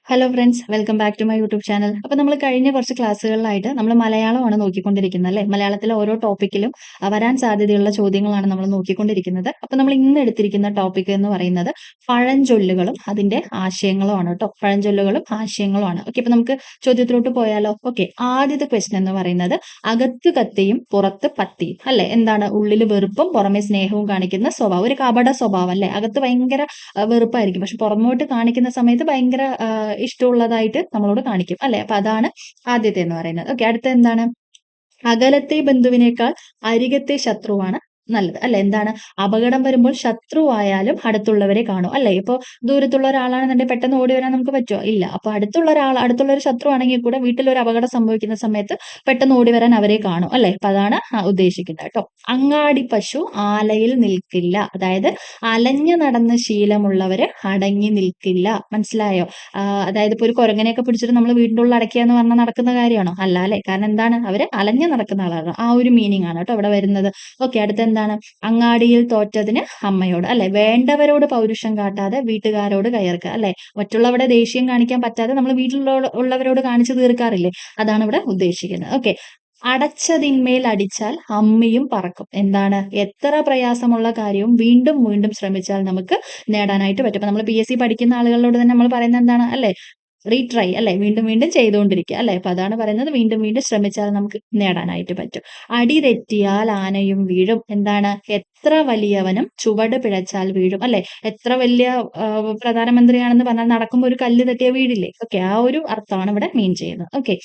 Hello friends, welcome back to my YouTube channel. അപ്പോൾ നമ്മൾ കഴിഞ്ഞ കുറച്ച് ക്ലാസ്സുകളിലായിട്ട് നമ്മൾ മലയാളമാണ് നോക്കിക്കൊണ്ടിരിക്കുന്നത് അല്ലേ? മലയാളത്തിലെ ഓരോ ടോപ്പിക്കിലും വരാൻ സാധ്യതയുള്ള ചോദ്യങ്ങളാണ് നമ്മൾ നോക്കിക്കൊണ്ടിരിക്കുന്നത്. അപ്പോൾ നമ്മൾ ഇന്ന് എടുത്തിരിക്കുന്ന ടോപ്പിക് എന്ന് പറയുന്നത് പഴഞ്ചൊല്ലുകളും അതിന്റെ ആശയങ്ങളുമാണ് കേട്ടോ. പഴഞ്ചൊല്ലുകളും ആശയങ്ങളുമാണ്. ഓക്കെ, അപ്പോൾ നമുക്ക് ചോദ്യത്തിലോട്ട് പോയാലോ? ഓക്കെ, ആദ്യത്തെ ക്വസ്റ്റ്യൻ എന്ന് പറയുന്നത് അകത്ത് കത്തിയും പുറത്ത് പത്തിയും അല്ലേ? എന്താണ്? ഉള്ളിൽ വെറുപ്പും പുറമെ സ്നേഹവും കാണിക്കുന്ന സ്വഭാവം. ഒരു കപട സ്വഭാവം അല്ലേ? അകത്ത് ഭയങ്കര വെറുപ്പായിരിക്കും, പക്ഷെ പുറമോട്ട് കാണിക്കുന്ന സമയത്ത് ഭയങ്കര ഇഷ്ടമുള്ളതായിട്ട് നമ്മളോട് കാണിക്കും അല്ലെ? അപ്പൊ അതാണ് ആദ്യത്തെ എന്ന് പറയുന്നത്. ഓക്കെ, അടുത്ത എന്താണ്? അകലത്തെ ബന്ധുവിനേക്കാൾ അരികത്തെ ശത്രുവാണ് നല്ലത് അല്ലെ? എന്താണ്? അപകടം വരുമ്പോൾ ശത്രുവായാലും അടുത്തുള്ളവരെ കാണും അല്ലെ? ഇപ്പൊ ദൂരത്തുള്ള ഒരാളാണെന്നുണ്ടെങ്കിൽ പെട്ടെന്ന് ഓടി വരാൻ നമുക്ക് പറ്റുമോ? ഇല്ല. അപ്പൊ അടുത്തുള്ള ഒരു ശത്രു ആണെങ്കിൽ കൂടെ വീട്ടിൽ ഒരു അപകടം സംഭവിക്കുന്ന സമയത്ത് പെട്ടെന്ന് ഓടി വരാൻ അവരെ കാണും അല്ലെ? അപ്പൊ അതാണ് ഉദ്ദേശിക്കുന്നത് കേട്ടോ. അങ്ങാടി പശു ആലയിൽ നിൽക്കില്ല. അതായത് അലഞ്ഞു നടന്ന് ശീലമുള്ളവര് അടങ്ങി നിൽക്കില്ല. മനസ്സിലായോ? അതായത് ഇപ്പൊ ഒരു കുരങ്ങനെയൊക്കെ പിടിച്ചിട്ട് നമ്മൾ വീടിന്റെ ഉള്ളിൽ അടയ്ക്കുക എന്ന് പറഞ്ഞാൽ നടക്കുന്ന കാര്യമാണോ? അല്ല അല്ലെ? കാരണം എന്താണ്? അവര് അലഞ്ഞു നടക്കുന്ന ആളാണ്. ആ ഒരു മീനിങ് ആണ് കേട്ടോ ഇവിടെ വരുന്നത്. ഓക്കെ, അടുത്ത എന്താണ്? അങ്ങാടിയിൽ തോറ്റതിന് അമ്മയോട് അല്ലെ? വേണ്ടവരോട് പൗരുഷം കാട്ടാതെ വീട്ടുകാരോട് കയർക്കുക അല്ലെ? മറ്റുള്ളവരുടെ ദേഷ്യം കാണിക്കാൻ പറ്റാതെ നമ്മൾ ഉള്ളവരോട് കാണിച്ചു തീർക്കാറില്ലേ? അതാണ് ഇവിടെ ഉദ്ദേശിക്കുന്നത്. ഓക്കെ, അടച്ചതിന്മേൽ അടിച്ചാൽ അമ്മിയും പറക്കും. എന്താണ്? എത്ര പ്രയാസമുള്ള കാര്യവും വീണ്ടും വീണ്ടും ശ്രമിച്ചാൽ നമുക്ക് നേടാനായിട്ട് പറ്റും. അപ്പൊ നമ്മൾ PSC പഠിക്കുന്ന ആളുകളോട് തന്നെ നമ്മൾ പറയുന്നത് എന്താണ് അല്ലെ? റീട്രൈ അല്ലെ? വീണ്ടും വീണ്ടും ചെയ്തുകൊണ്ടിരിക്കുക അല്ലെ? അപ്പൊ അതാണ് പറയുന്നത്, വീണ്ടും വീണ്ടും ശ്രമിച്ചാൽ നമുക്ക് നേടാനായിട്ട് പറ്റും. അടി തെറ്റിയാൽ ആനയും വീഴും. എന്താണ്? എത്ര വലിയവനും ചുവട് പിഴച്ചാൽ വീഴും അല്ലെ? എത്ര വലിയ പ്രധാനമന്ത്രിയാണെന്ന് പറഞ്ഞാൽ നടക്കുമ്പോൾ ഒരു കല്ല് തട്ടിയ വീടില്ലേ? ഓക്കെ, ആ ഒരു അർത്ഥമാണ് ഇവിടെ മീൻ ചെയ്യുന്നത്. ഓക്കെ,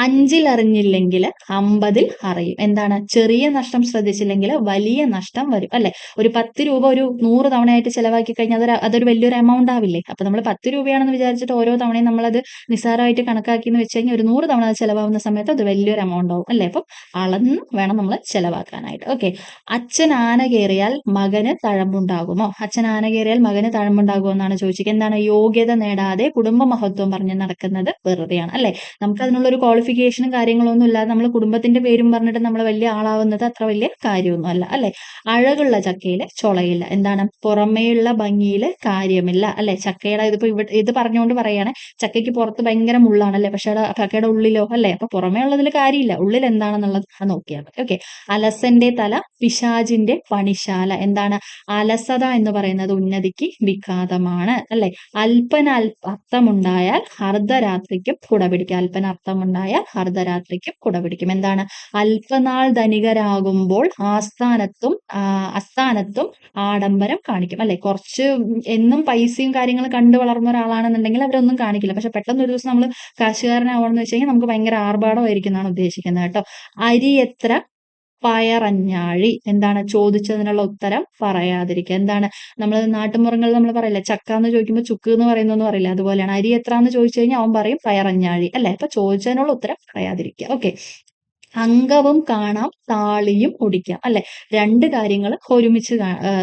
അഞ്ചിൽ അറിഞ്ഞില്ലെങ്കിൽ അമ്പതിൽ അറിയും. എന്താണ്? ചെറിയ നഷ്ടം ശ്രദ്ധിച്ചില്ലെങ്കിൽ വലിയ നഷ്ടം വരും അല്ലെ? ഒരു 10 രൂപ ഒരു 100 തവണയായിട്ട് ചെലവാക്കി കഴിഞ്ഞാൽ അതൊരു വലിയൊരു എമൗണ്ട് ആവില്ലേ? അപ്പൊ നമ്മൾ 10 രൂപയാണെന്ന് വിചാരിച്ചിട്ട് ഓരോ തവണയും നമ്മളത് നിസ്സാരമായിട്ട് കണക്കാക്കി എന്ന് വെച്ച് കഴിഞ്ഞാൽ ഒരു 100 തവണ അത് ചെലവാകുന്ന സമയത്ത് അത് വലിയൊരു എമൗണ്ട് ആവും അല്ലെ? അപ്പം അളന്ന് വേണം നമ്മൾ ചെലവാക്കാനായിട്ട്. ഓക്കെ, അച്ഛൻ ആന കയറിയാൽ മകന് തഴമ്പുണ്ടാകുമോ? അച്ഛൻ ആന കയറിയാൽ മകന് തഴമ്പുണ്ടാകുമോ എന്നാണ് ചോദിച്ചത്. എന്താണ്? യോഗ്യത നേടാതെ കുടുംബ മഹത്വം പറഞ്ഞ് നടക്കുന്നത് വെറുതെയാണ് അല്ലെ? നമുക്ക് അതിനുള്ള ഒരു ക്വാളിഫിക്കേഷനും കാര്യങ്ങളൊന്നും ഇല്ലാതെ നമ്മൾ കുടുംബത്തിന്റെ പേരും പറഞ്ഞിട്ട് നമ്മൾ വലിയ ആളാവുന്നത് അത്ര വലിയ കാര്യമൊന്നും അല്ല അല്ലെ? അഴകുള്ള ചക്കയില് ചൊളയില്ല. എന്താണ്? പുറമേയുള്ള ഭംഗിയില് കാര്യമില്ല അല്ലെ? ചക്കയുടെ ഇതിപ്പോ ഇത് പറഞ്ഞുകൊണ്ട് പറയാണ്, ചക്കയ്ക്ക് പുറത്ത് ഭയങ്കര മുള്ളാണ് അല്ലെ? പക്ഷെ ചക്കയുടെ ഉള്ളിലോ അല്ലെ? അപ്പൊ പുറമേ ഉള്ളതിൽ കാര്യമില്ല, ഉള്ളിൽ എന്താണെന്നുള്ളത് നോക്കിയാൽ മതി. ഓക്കെ, അലസന്റെ തല പിശാചിന്റെ പണിശാല. എന്താണ്? അലസത എന്ന് പറയുന്നത് ഉന്നതിക്ക് വിഘാതമാണ് അല്ലെ? അർത്ഥമുണ്ടായാൽ അർദ്ധരാത്രിക്കും കുടപിടിക്കും. അർത്ഥമുണ്ടായാൽ അർദ്ധരാത്രിക്കും കുടപിടിക്കും. എന്താണ്? അല്പനാൾ ധനികരാകുമ്പോൾ അസ്ഥാനത്തും ആഡംബരം കാണിക്കും അല്ലെ? കുറച്ച് എന്നും പൈസയും കാര്യങ്ങളും കണ്ടു വളർന്ന ഒരാളാണെന്നുണ്ടെങ്കിൽ അവരൊന്നും കാണിക്കില്ല. പക്ഷെ പെട്ടെന്ന് ഒരു ദിവസം നമ്മൾ കാശുകാരനാവണമെന്ന് വെച്ച് കഴിഞ്ഞാൽ നമുക്ക് ഭയങ്കര ആർഭാടമായിരിക്കും എന്നാണ് ഉദ്ദേശിക്കുന്നത് കേട്ടോ. അരി എത്ര പയറഞ്ഞാഴി. എന്താണ്? ചോദിച്ചതിനുള്ള ഉത്തരം പറയാതിരിക്കുക. എന്താണ്? നമ്മൾ നാട്ടുമ്പുറങ്ങളിൽ നമ്മൾ പറയില്ലേ, ചക്ക എന്ന് ചോദിക്കുമ്പോൾ ചുക്ക് എന്ന് പറയുന്നൊന്നും പറയില്ല, അതുപോലെയാണ്. അരി എത്ര എന്ന് ചോദിച്ചു കഴിഞ്ഞാൽ അവൻ പറയും പയറഞ്ഞാഴി അല്ലെ? അപ്പൊ ചോദിച്ചതിനുള്ള ഉത്തരം പറയാതിരിക്കുക. ഓക്കെ, അംഗവും കാണാം താളിയും ഒടിക്കാം അല്ലെ? രണ്ട് കാര്യങ്ങൾ ഒരുമിച്ച്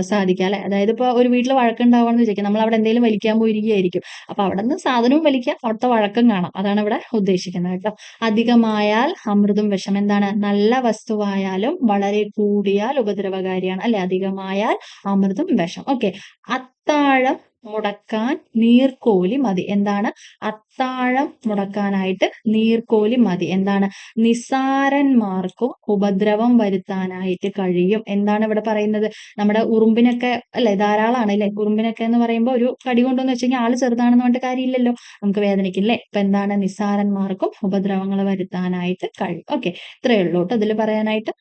സാധിക്കാം അല്ലെ? അതായത് ഇപ്പൊ ഒരു വീട്ടിൽ വഴക്കുണ്ടാവുകയാണെന്ന് വിചാരിക്കാം, നമ്മൾ അവിടെ എന്തെങ്കിലും വലിക്കാൻ പോയിരിക്കുകയായിരിക്കും. അപ്പൊ അവിടെ നിന്ന് സാധനവും വലിക്കാം, അവിടുത്തെ വഴക്കും കാണാം. അതാണ് ഇവിടെ ഉദ്ദേശിക്കുന്നത് കേട്ടോ. അധികമായാൽ അമൃതും വിഷം. എന്താണ്? നല്ല വസ്തുവായാലും വളരെ കൂടിയാൽ ഉപദ്രവകാരിയാണ് അല്ലെ? അധികമായാൽ അമൃതും വിഷം. ഓക്കെ, അത്താഴം മുടക്കാൻ നീർക്കോലി മതി. എന്താണ്? അത്താഴം മുടക്കാനായിട്ട് നീർക്കോലി മതി. എന്താണ്? നിസ്സാരന്മാർക്കും ഉപദ്രവം വരുത്താനായിട്ട് കഴിയും. എന്താണ് ഇവിടെ പറയുന്നത്? നമ്മുടെ ഉറുമ്പിനൊക്കെ അല്ലെ ധാരാളമാണ് അല്ലെ? ഉറുമ്പിനൊക്കെ എന്ന് പറയുമ്പോൾ ഒരു കടി കൊണ്ടോന്ന് വെച്ച് കഴിഞ്ഞാൽ ആള് ചെറുതാണെന്ന് പറഞ്ഞിട്ട് കാര്യമില്ലല്ലോ, നമുക്ക് വേദനിക്കില്ലേ? ഇപ്പൊ എന്താണ്? നിസ്സാരന്മാർക്കും ഉപദ്രവങ്ങൾ വരുത്താനായിട്ട് കഴിയും. ഓക്കെ, ഇത്രയേ ഉള്ളൂ കേട്ടോ ഇതിൽ പറയാനായിട്ട്.